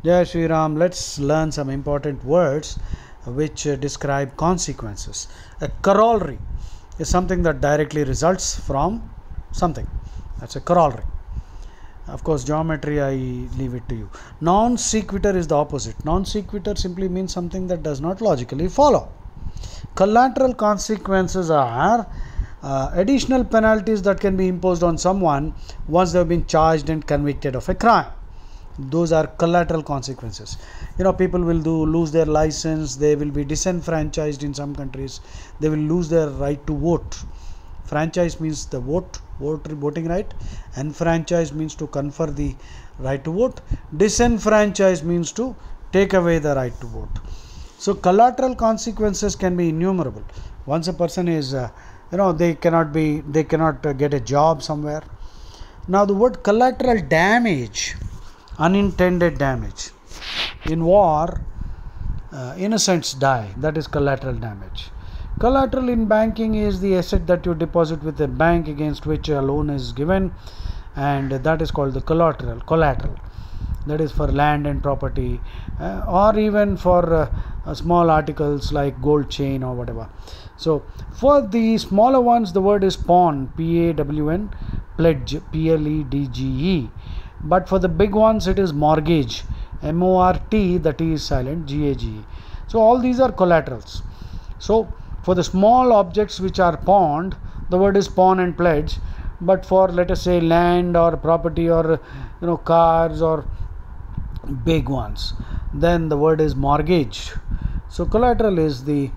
Jai Shri Ram. Let's learn some important words which describe consequences. A corollary is something that directly results from something. That's a corollary. Of course, geometry, I leave it to you. Non sequitur is the opposite. Non sequitur simply means something that does not logically follow. Collateral consequences are additional penalties that can be imposed on someone once they have been charged and convicted of a crime. Those are collateral consequences. People will lose their license, they will be disenfranchised in some countries, they will lose their right to vote. Franchise means the voting right. Enfranchise means to confer the right to vote. Disenfranchise means to take away the right to vote. So collateral consequences can be innumerable. Once a person is, they cannot get a job somewhere. Now the word collateral damage, unintended damage. In war, innocents die. That is collateral damage. Collateral in banking is the asset that you deposit with a bank against which a loan is given, and that is called the collateral. That is for land and property, or even for small articles like gold chain or whatever. So for the smaller ones, the word is pawn, P-A-W-N, pledge, P-L-E-D-G-E. But for the big ones, it is mortgage, M-O-R-T, the T is silent, G-A-G-E. So all these are collaterals. So for the small objects which are pawned, the word is pawn and pledge. But for, let us say, land or property or cars or big ones, then the word is mortgage. So collateral is the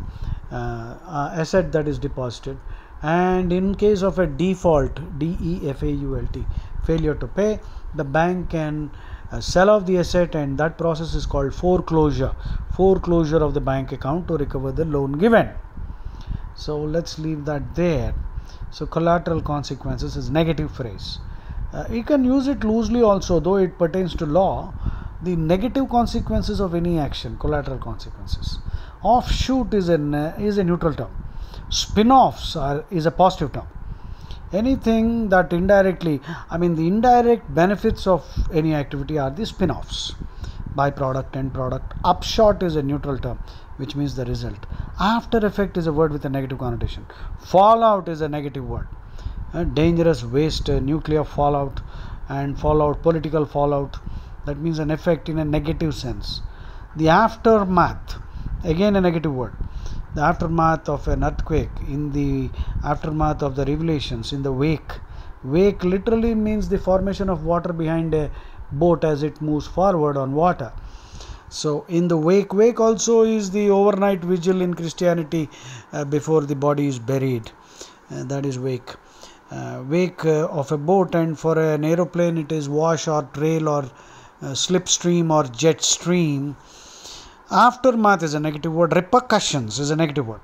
asset that is deposited, and in case of a default, D-E-F-A-U-L-T, failure to pay, the bank can sell off the asset, and that process is called foreclosure of the bank account to recover the loan given. So let's leave that there. So collateral consequences is negative phrase. You can use it loosely also, though it pertains to law. The negative consequences of any action, collateral consequences. Offshoot is a neutral term. Spin-offs is a positive term. Anything that indirectly, the indirect benefits of any activity are the spin-offs. Byproduct, end product. Upshot is a neutral term, which means the result. After effect is a word with a negative connotation. Fallout is a negative word. Dangerous waste, nuclear fallout, and fallout, political fallout. That means an effect in a negative sense. The aftermath, again a negative word. The aftermath of an earthquake, in the aftermath of the revelations, in the wake. Wake literally means the formation of water behind a boat as it moves forward on water. So in the wake also is the overnight vigil in Christianity before the body is buried. That is wake. Wake of a boat, and for an aeroplane it is wash or trail or slipstream or jet stream. Aftermath is a negative word. Repercussions is a negative word.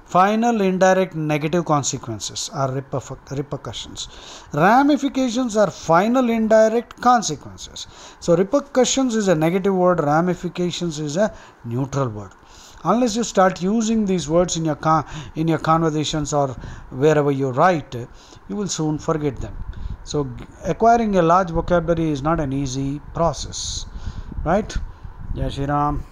Final indirect negative consequences are repercussions. Ramifications are final indirect consequences. So repercussions is a negative word, ramifications is a neutral word. Unless you start using these words in your conversations or wherever you write, you will soon forget them. So acquiring a large vocabulary is not an easy process, right? Jai Shri Ram.